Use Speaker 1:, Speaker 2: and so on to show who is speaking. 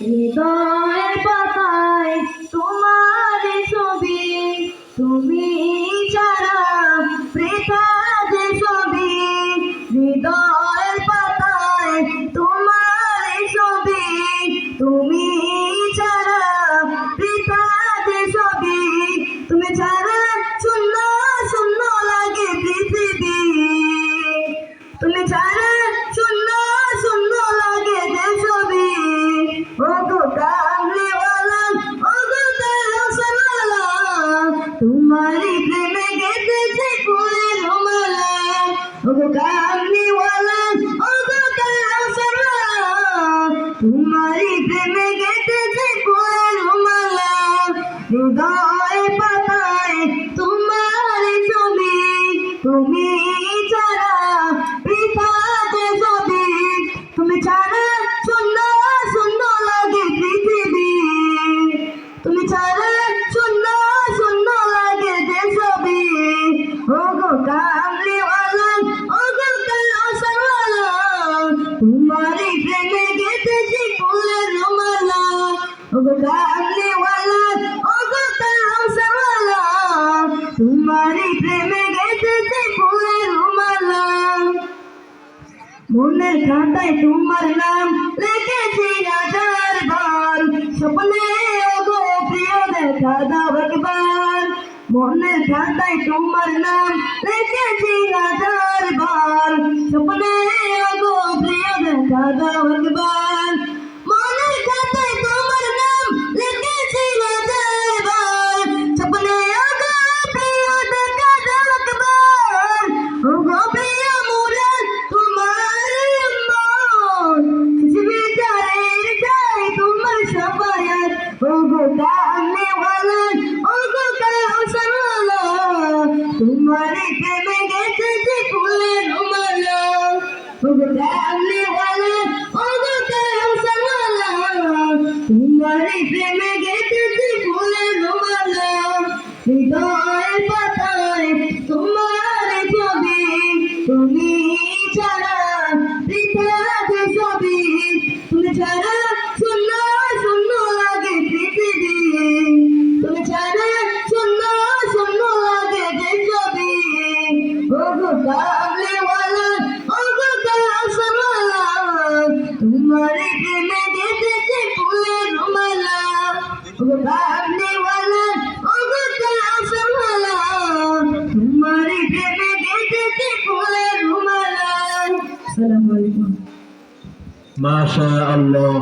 Speaker 1: হৃদয়ের পাতায় তোমার ছবি, তুমি ছাড়া বৃথা যে ছবি। হৃদয়ের পাতায় তোমার ছবি, তুমি ছাড়া বৃথা যে ছবি। তুমি ছাড়া শূন্য শূন্য লাগে পৃথিবী, তুমি ছাড়া শূন্য শূন্য লাগে যে ছবি। ও গো কামলিওয়ালা, ও গো কাউসারওয়ালা, তোমারই প্রেমে গেঁথেছি ফুলের মালা। ও গো কামলিওয়ালা, ও গো কাউসারওয়ালা, তোমারই প্রেমে গেঁথেছি ফুলের মালা। হৃদয় পাতায় তোমার ছবি, তুমি ছাড়া বৃথা যে ছবি। তুমি ছাড়া শূন্য শূন্য লাগে পৃথিবী, তুমি ছাড়া শূন্য শূন্য লাগে যে ছবি। ও গো কামলিওয়ালা, ও গো কাউসারওয়ালা, তোমারই প্রেমে গেঁথেছি ফুলের মালা। ও গো কামলিওয়ালা, ও গো কাউসারওয়ালা, তোমারই প্রেমে গেঁথেছি ফুলের মালা। মনের খাতায় তোমার নাম লিখেছি হাজার বার, স্বপ্নে ওগো প্রিয় দেখা দাও একবার। মনের খাতায় তোমার নাম লিখেছি হাজার বার, স্বপ্নে ওগো প্রিয় দেখা দাও একবার। মনের খাতায় তোমার নাম লিখেছি হাজার বার, স্বপ্নে ওগো প্রিয় দেখা দাও একবার। ওগো প্রিয় মুরাদ তোমার মন, বিচারের যায় তোমার সাফায়াত। ওগো কামলিওয়ালা, ওগো কাউসারওয়ালা, তোমারই প্রেমে গেঁথেছি ফুলের মালা। ওগো কামলিওয়ালা, ওগো কাউসারওয়ালা, তোমারই প্রেমে গেঁথেছি ফুলের মালা। হৃদয়ের পাতায় তোমার ছবি, তুমি ছাড়া বৃথা যে ছবি। তুমি ছাড়া শূন্য শূন্য লাগে পৃথিবী, তুমি ছাড়া শূন্য শূন্য লাগে যে ছবি। ও গো কামলিওয়ালা, ও গো কাউসারওয়ালা, তোমারই প্রেমে গেঁথেছি ফুলের মালা। ও গো কামলিওয়ালা, ও গো কাউসারওয়ালা, তোমারই প্রেমে গেঁথেছি ফুলের মালা। আসসালামু আলাইকুম।
Speaker 2: মাশাআল্লাহ।